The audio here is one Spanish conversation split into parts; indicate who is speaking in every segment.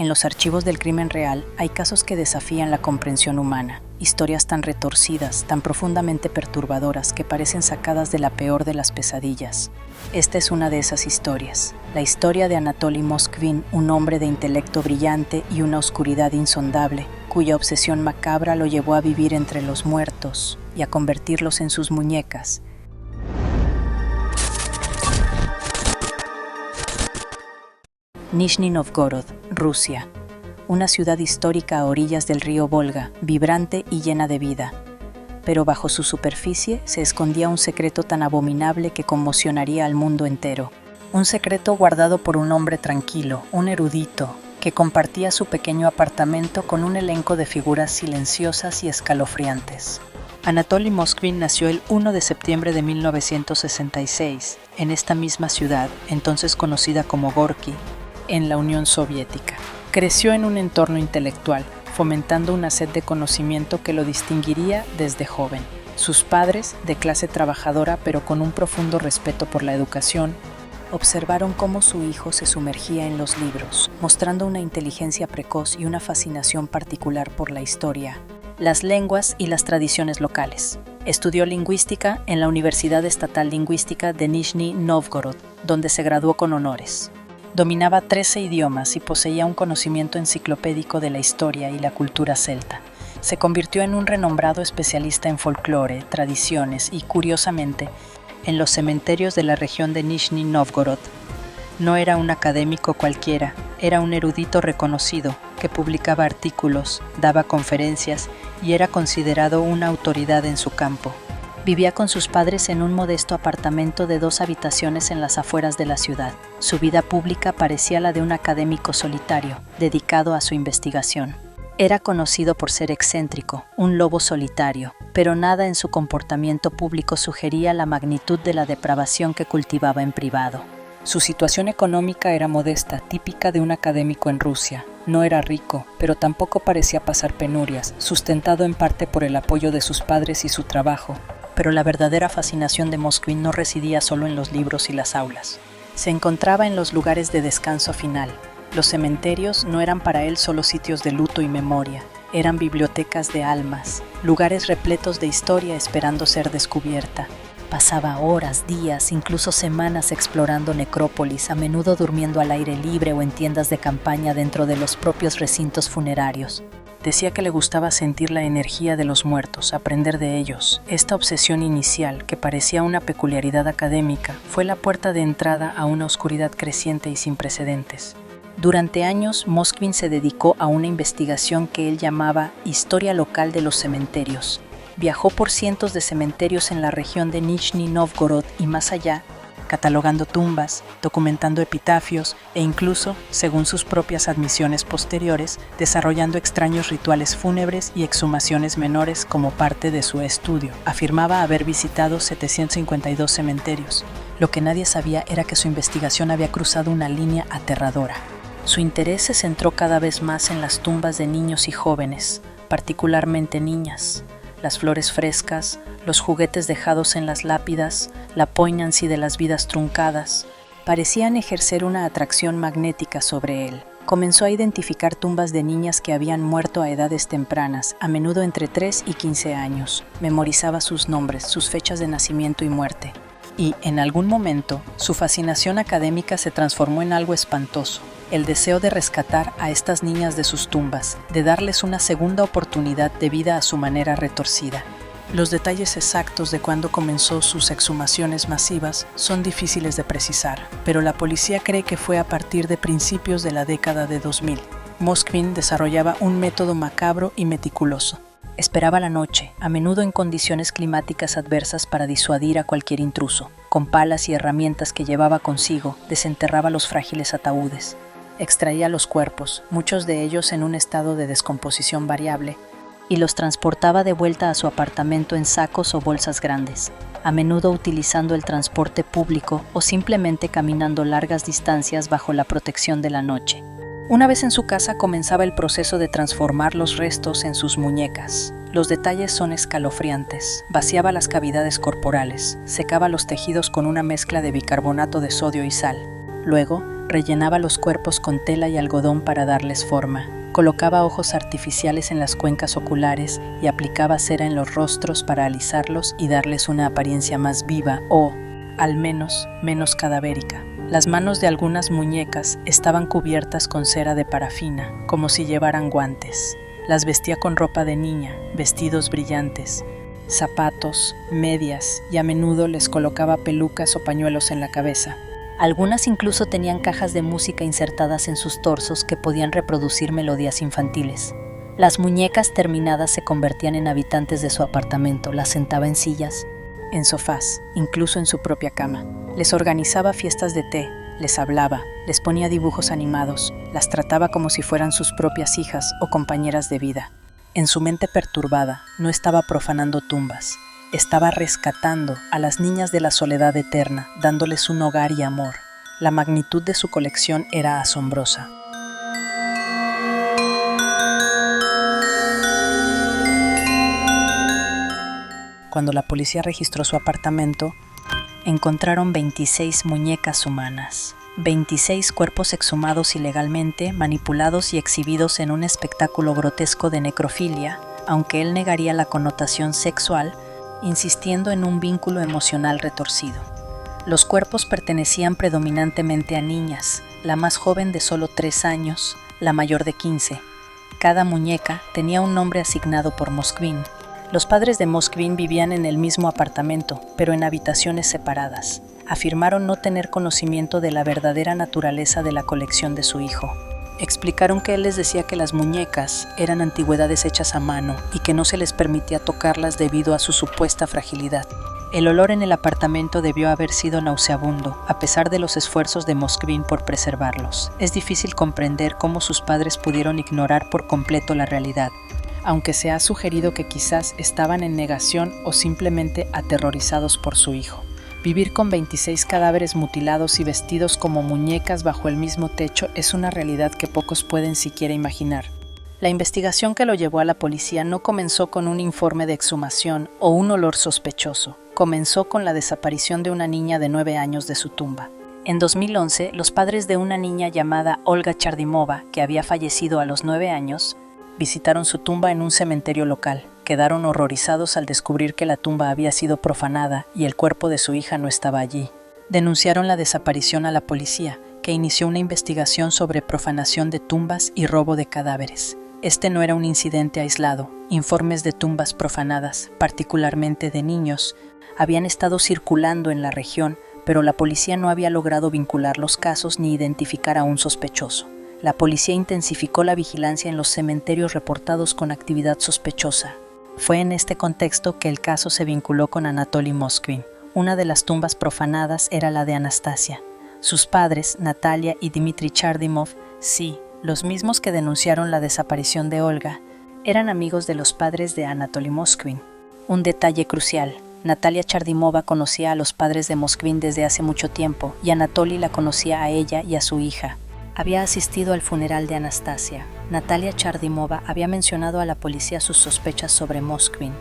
Speaker 1: En los archivos del crimen real hay casos que desafían la comprensión humana, historias tan retorcidas, tan profundamente perturbadoras que parecen sacadas de la peor de las pesadillas. Esta es una de esas historias, la historia de Anatoly Moskvin, un hombre de intelecto brillante y una oscuridad insondable, cuya obsesión macabra lo llevó a vivir entre los muertos y a convertirlos en sus muñecas. Nizhny Novgorod, Rusia. Una ciudad histórica a orillas del río Volga, vibrante y llena de vida. Pero bajo su superficie se escondía un secreto tan abominable que conmocionaría al mundo entero. Un secreto guardado por un hombre tranquilo, un erudito, que compartía su pequeño apartamento con un elenco de figuras silenciosas y escalofriantes. Anatoly Moskvin nació el 1 de septiembre de 1966, en esta misma ciudad, entonces conocida como Gorky, en la Unión Soviética. Creció en un entorno intelectual, fomentando una sed de conocimiento que lo distinguiría desde joven. Sus padres, de clase trabajadora pero con un profundo respeto por la educación, observaron cómo su hijo se sumergía en los libros, mostrando una inteligencia precoz y una fascinación particular por la historia, las lenguas y las tradiciones locales. Estudió lingüística en la Universidad Estatal Lingüística de Nizhny Novgorod, donde se graduó con honores. Dominaba 13 idiomas y poseía un conocimiento enciclopédico de la historia y la cultura celta. Se convirtió en un renombrado especialista en folclore, tradiciones y, curiosamente, en los cementerios de la región de Nizhny Novgorod. No era un académico cualquiera, era un erudito reconocido que publicaba artículos, daba conferencias y era considerado una autoridad en su campo. Vivía con sus padres en un modesto apartamento de 2 habitaciones en las afueras de la ciudad. Su vida pública parecía la de un académico solitario, dedicado a su investigación. Era conocido por ser excéntrico, un lobo solitario, pero nada en su comportamiento público sugería la magnitud de la depravación que cultivaba en privado. Su situación económica era modesta, típica de un académico en Rusia. No era rico, pero tampoco parecía pasar penurias, sustentado en parte por el apoyo de sus padres y su trabajo. Pero la verdadera fascinación de Moskvin no residía solo en los libros y las aulas. Se encontraba en los lugares de descanso final. Los cementerios no eran para él solo sitios de luto y memoria, eran bibliotecas de almas, lugares repletos de historia esperando ser descubierta. Pasaba horas, días, incluso semanas explorando necrópolis, a menudo durmiendo al aire libre o en tiendas de campaña dentro de los propios recintos funerarios. Decía que le gustaba sentir la energía de los muertos, aprender de ellos. Esta obsesión inicial, que parecía una peculiaridad académica, fue la puerta de entrada a una oscuridad creciente y sin precedentes. Durante años, Moskvin se dedicó a una investigación que él llamaba Historia local de los cementerios. Viajó por cientos de cementerios en la región de Nizhny Novgorod y más allá, catalogando tumbas, documentando epitafios e incluso, según sus propias admisiones posteriores, desarrollando extraños rituales fúnebres y exhumaciones menores como parte de su estudio. Afirmaba haber visitado 752 cementerios. Lo que nadie sabía era que su investigación había cruzado una línea aterradora. Su interés se centró cada vez más en las tumbas de niños y jóvenes, particularmente niñas. Las flores frescas, los juguetes dejados en las lápidas, la poignancy de las vidas truncadas, parecían ejercer una atracción magnética sobre él. Comenzó a identificar tumbas de niñas que habían muerto a edades tempranas, a menudo entre 3 y 15 años. Memorizaba sus nombres, sus fechas de nacimiento y muerte. Y, en algún momento, su fascinación académica se transformó en algo espantoso. El deseo de rescatar a estas niñas de sus tumbas, de darles una segunda oportunidad de vida a su manera retorcida. Los detalles exactos de cuándo comenzó sus exhumaciones masivas son difíciles de precisar, pero la policía cree que fue a partir de principios de la década de 2000. Moskvin desarrollaba un método macabro y meticuloso. Esperaba la noche, a menudo en condiciones climáticas adversas para disuadir a cualquier intruso. Con palas y herramientas que llevaba consigo, desenterraba los frágiles ataúdes. Extraía los cuerpos, muchos de ellos en un estado de descomposición variable, y los transportaba de vuelta a su apartamento en sacos o bolsas grandes, a menudo utilizando el transporte público o simplemente caminando largas distancias bajo la protección de la noche. Una vez en su casa comenzaba el proceso de transformar los restos en sus muñecas. Los detalles son escalofriantes. Vaciaba las cavidades corporales, secaba los tejidos con una mezcla de bicarbonato de sodio y sal. Luego, rellenaba los cuerpos con tela y algodón para darles forma. Colocaba ojos artificiales en las cuencas oculares y aplicaba cera en los rostros para alisarlos y darles una apariencia más viva o, al menos, menos cadavérica. Las manos de algunas muñecas estaban cubiertas con cera de parafina, como si llevaran guantes. Las vestía con ropa de niña, vestidos brillantes, zapatos, medias y a menudo les colocaba pelucas o pañuelos en la cabeza. Algunas incluso tenían cajas de música insertadas en sus torsos que podían reproducir melodías infantiles. Las muñecas terminadas se convertían en habitantes de su apartamento, las sentaba en sillas, en sofás, incluso en su propia cama. Les organizaba fiestas de té, les hablaba, les ponía dibujos animados, las trataba como si fueran sus propias hijas o compañeras de vida. En su mente perturbada, no estaba profanando tumbas. Estaba rescatando a las niñas de la soledad eterna, dándoles un hogar y amor. La magnitud de su colección era asombrosa. Cuando la policía registró su apartamento, encontraron 26 muñecas humanas, 26 cuerpos exhumados ilegalmente, manipulados y exhibidos en un espectáculo grotesco de necrofilia, aunque él negaría la connotación sexual, insistiendo en un vínculo emocional retorcido. Los cuerpos pertenecían predominantemente a niñas, la más joven de solo 3 años, la mayor de 15. Cada muñeca tenía un nombre asignado por Moskvin. Los padres de Moskvin vivían en el mismo apartamento, pero en habitaciones separadas. Afirmaron no tener conocimiento de la verdadera naturaleza de la colección de su hijo. Explicaron que él les decía que las muñecas eran antigüedades hechas a mano y que no se les permitía tocarlas debido a su supuesta fragilidad. El olor en el apartamento debió haber sido nauseabundo, a pesar de los esfuerzos de Moskvin por preservarlos. Es difícil comprender cómo sus padres pudieron ignorar por completo la realidad, aunque se ha sugerido que quizás estaban en negación o simplemente aterrorizados por su hijo. Vivir con 26 cadáveres mutilados y vestidos como muñecas bajo el mismo techo es una realidad que pocos pueden siquiera imaginar. La investigación que lo llevó a la policía no comenzó con un informe de exhumación o un olor sospechoso. Comenzó con la desaparición de una niña de 9 años de su tumba. En 2011, los padres de una niña llamada Olga Chardimova, que había fallecido a los 9 años, visitaron su tumba en un cementerio local. Quedaron horrorizados al descubrir que la tumba había sido profanada y el cuerpo de su hija no estaba allí. Denunciaron la desaparición a la policía, que inició una investigación sobre profanación de tumbas y robo de cadáveres. Este no era un incidente aislado. Informes de tumbas profanadas, particularmente de niños, habían estado circulando en la región, pero la policía no había logrado vincular los casos ni identificar a un sospechoso. La policía intensificó la vigilancia en los cementerios reportados con actividad sospechosa. Fue en este contexto que el caso se vinculó con Anatoly Moskvin. Una de las tumbas profanadas era la de Anastasia. Sus padres, Natalia y Dmitry Chardimov, sí, los mismos que denunciaron la desaparición de Olga, eran amigos de los padres de Anatoly Moskvin. Un detalle crucial: Natalia Chardimova conocía a los padres de Moskvin desde hace mucho tiempo y Anatoly la conocía a ella y a su hija. Había asistido al funeral de Anastasia. Natalia Chardimova había mencionado a la policía sus sospechas sobre Moskvin.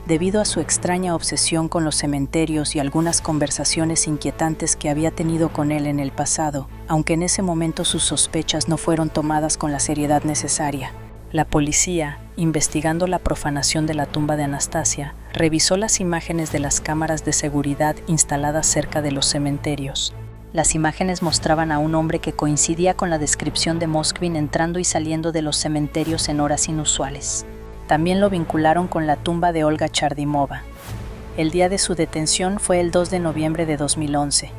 Speaker 1: Debido a su extraña obsesión con los cementerios y algunas conversaciones inquietantes que había tenido con él en el pasado, aunque en ese momento sus sospechas no fueron tomadas con la seriedad necesaria. La policía, investigando la profanación de la tumba de Anastasia, revisó las imágenes de las cámaras de seguridad instaladas cerca de los cementerios. Las imágenes mostraban a un hombre que coincidía con la descripción de Moskvin entrando y saliendo de los cementerios en horas inusuales. También lo vincularon con la tumba de Olga Chardimova. El día de su detención fue el 2 de noviembre de 2011.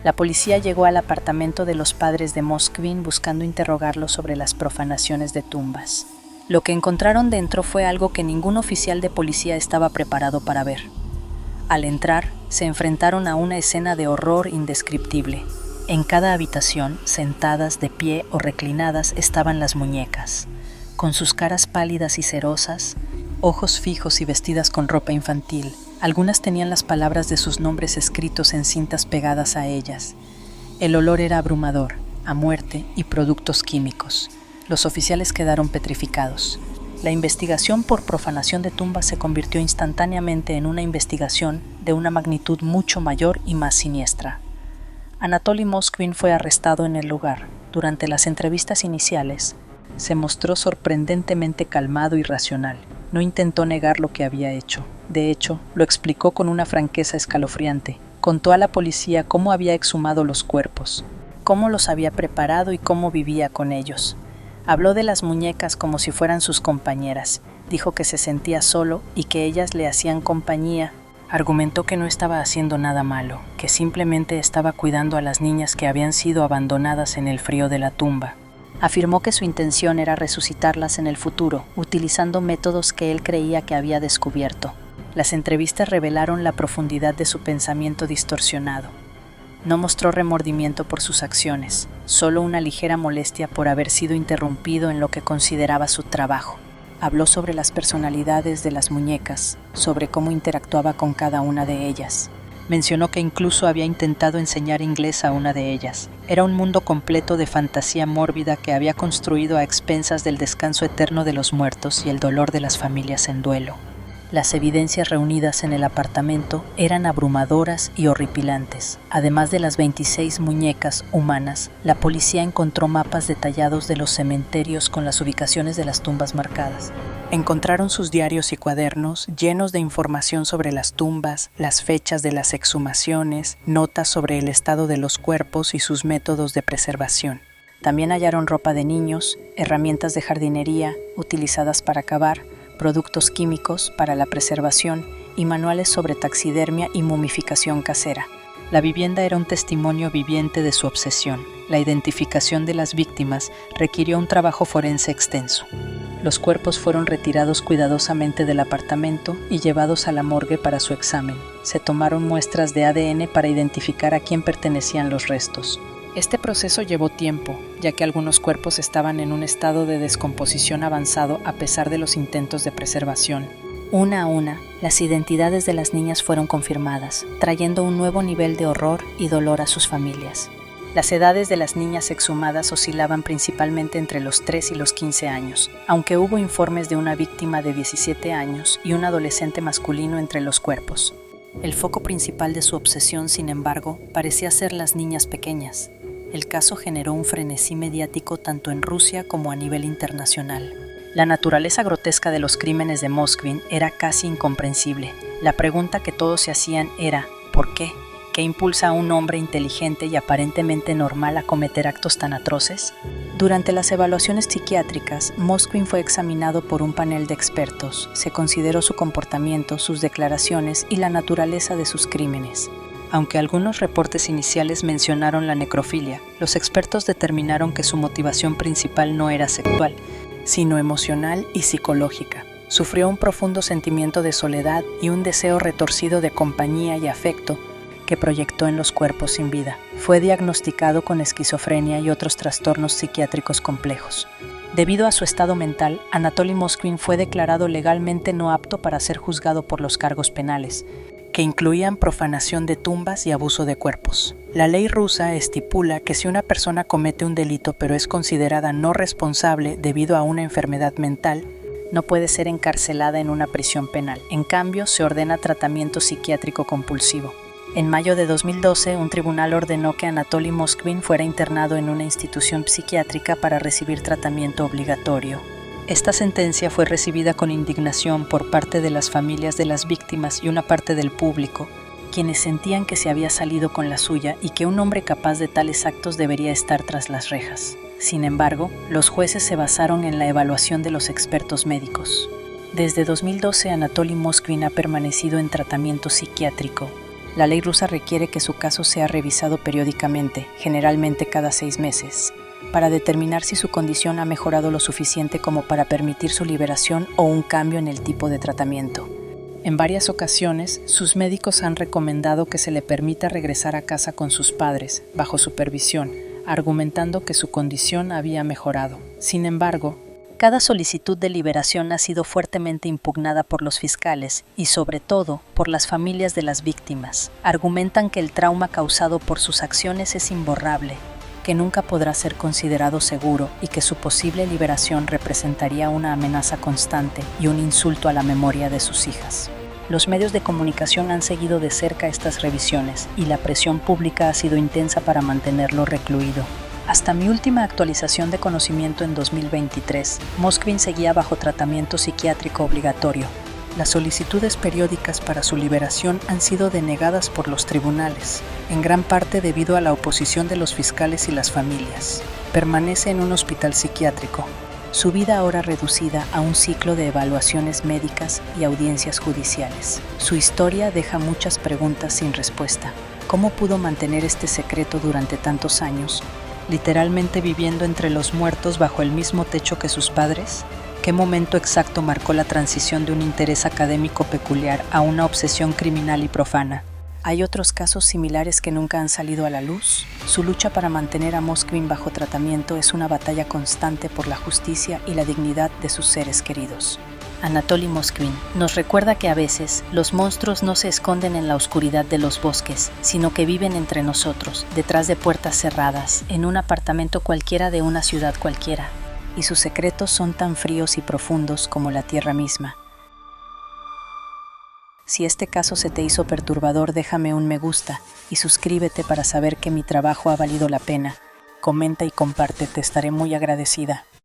Speaker 1: La policía llegó al apartamento de los padres de Moskvin buscando interrogarlos sobre las profanaciones de tumbas. Lo que encontraron dentro fue algo que ningún oficial de policía estaba preparado para ver. Al entrar, se enfrentaron a una escena de horror indescriptible. En cada habitación, sentadas, de pie o reclinadas, estaban las muñecas, con sus caras pálidas y cerosas, ojos fijos y vestidas con ropa infantil. Algunas tenían las palabras de sus nombres escritos en cintas pegadas a ellas. El olor era abrumador, a muerte y productos químicos. Los oficiales quedaron petrificados. La investigación por profanación de tumbas se convirtió instantáneamente en una investigación de una magnitud mucho mayor y más siniestra. Anatoly Moskvin fue arrestado en el lugar. Durante las entrevistas iniciales, se mostró sorprendentemente calmado y racional. No intentó negar lo que había hecho. De hecho, lo explicó con una franqueza escalofriante. Contó a la policía cómo había exhumado los cuerpos, cómo los había preparado y cómo vivía con ellos. Habló de las muñecas como si fueran sus compañeras. Dijo que se sentía solo y que ellas le hacían compañía. Argumentó que no estaba haciendo nada malo, que simplemente estaba cuidando a las niñas que habían sido abandonadas en el frío de la tumba. Afirmó que su intención era resucitarlas en el futuro, utilizando métodos que él creía que había descubierto. Las entrevistas revelaron la profundidad de su pensamiento distorsionado. No mostró remordimiento por sus acciones, solo una ligera molestia por haber sido interrumpido en lo que consideraba su trabajo. Habló sobre las personalidades de las muñecas, sobre cómo interactuaba con cada una de ellas. Mencionó que incluso había intentado enseñar inglés a una de ellas. Era un mundo completo de fantasía mórbida que había construido a expensas del descanso eterno de los muertos y el dolor de las familias en duelo. Las evidencias reunidas en el apartamento eran abrumadoras y horripilantes. Además de las 26 muñecas humanas, la policía encontró mapas detallados de los cementerios con las ubicaciones de las tumbas marcadas. Encontraron sus diarios y cuadernos llenos de información sobre las tumbas, las fechas de las exhumaciones, notas sobre el estado de los cuerpos y sus métodos de preservación. También hallaron ropa de niños, herramientas de jardinería utilizadas para cavar, productos químicos para la preservación y manuales sobre taxidermia y momificación casera. La vivienda era un testimonio viviente de su obsesión. La identificación de las víctimas requirió un trabajo forense extenso. Los cuerpos fueron retirados cuidadosamente del apartamento y llevados a la morgue para su examen. Se tomaron muestras de ADN para identificar a quién pertenecían los restos. Este proceso llevó tiempo, ya que algunos cuerpos estaban en un estado de descomposición avanzado a pesar de los intentos de preservación. Una a una, las identidades de las niñas fueron confirmadas, trayendo un nuevo nivel de horror y dolor a sus familias. Las edades de las niñas exhumadas oscilaban principalmente entre los 3 y los 15 años, aunque hubo informes de una víctima de 17 años y un adolescente masculino entre los cuerpos. El foco principal de su obsesión, sin embargo, parecía ser las niñas pequeñas. El caso generó un frenesí mediático tanto en Rusia como a nivel internacional. La naturaleza grotesca de los crímenes de Moskvin era casi incomprensible. La pregunta que todos se hacían era ¿por qué? ¿Qué impulsa a un hombre inteligente y aparentemente normal a cometer actos tan atroces? Durante las evaluaciones psiquiátricas, Moskvin fue examinado por un panel de expertos. Se consideró su comportamiento, sus declaraciones y la naturaleza de sus crímenes. Aunque algunos reportes iniciales mencionaron la necrofilia, los expertos determinaron que su motivación principal no era sexual, sino emocional y psicológica. Sufrió un profundo sentimiento de soledad y un deseo retorcido de compañía y afecto que proyectó en los cuerpos sin vida. Fue diagnosticado con esquizofrenia y otros trastornos psiquiátricos complejos. Debido a su estado mental, Anatoly Moskvin fue declarado legalmente no apto para ser juzgado por los cargos penales, que incluían profanación de tumbas y abuso de cuerpos. La ley rusa estipula que si una persona comete un delito pero es considerada no responsable debido a una enfermedad mental, no puede ser encarcelada en una prisión penal. En cambio, se ordena tratamiento psiquiátrico compulsivo. En mayo de 2012, un tribunal ordenó que Anatoly Moskvin fuera internado en una institución psiquiátrica para recibir tratamiento obligatorio. Esta sentencia fue recibida con indignación por parte de las familias de las víctimas y una parte del público, quienes sentían que se había salido con la suya y que un hombre capaz de tales actos debería estar tras las rejas. Sin embargo, los jueces se basaron en la evaluación de los expertos médicos. Desde 2012, Anatoly Moskvin ha permanecido en tratamiento psiquiátrico. La ley rusa requiere que su caso sea revisado periódicamente, generalmente cada 6 meses, para determinar si su condición ha mejorado lo suficiente como para permitir su liberación o un cambio en el tipo de tratamiento. En varias ocasiones, sus médicos han recomendado que se le permita regresar a casa con sus padres, bajo supervisión, argumentando que su condición había mejorado. Sin embargo, cada solicitud de liberación ha sido fuertemente impugnada por los fiscales y, sobre todo, por las familias de las víctimas. Argumentan que el trauma causado por sus acciones es imborrable, que nunca podrá ser considerado seguro y que su posible liberación representaría una amenaza constante y un insulto a la memoria de sus hijas. Los medios de comunicación han seguido de cerca estas revisiones y la presión pública ha sido intensa para mantenerlo recluido. Hasta mi última actualización de conocimiento en 2023, Moskvin seguía bajo tratamiento psiquiátrico obligatorio. Las solicitudes periódicas para su liberación han sido denegadas por los tribunales, en gran parte debido a la oposición de los fiscales y las familias. Permanece en un hospital psiquiátrico. Su vida ahora reducida a un ciclo de evaluaciones médicas y audiencias judiciales. Su historia deja muchas preguntas sin respuesta. ¿Cómo pudo mantener este secreto durante tantos años? ¿Literalmente viviendo entre los muertos bajo el mismo techo que sus padres? ¿Qué momento exacto marcó la transición de un interés académico peculiar a una obsesión criminal y profana? ¿Hay otros casos similares que nunca han salido a la luz? Su lucha para mantener a Moskvin bajo tratamiento es una batalla constante por la justicia y la dignidad de sus seres queridos. Anatoly Moskvin nos recuerda que a veces los monstruos no se esconden en la oscuridad de los bosques, sino que viven entre nosotros, detrás de puertas cerradas, en un apartamento cualquiera de una ciudad cualquiera. Y sus secretos son tan fríos y profundos como la tierra misma. Si este caso se te hizo perturbador, déjame un me gusta y suscríbete para saber que mi trabajo ha valido la pena. Comenta y comparte, te estaré muy agradecida.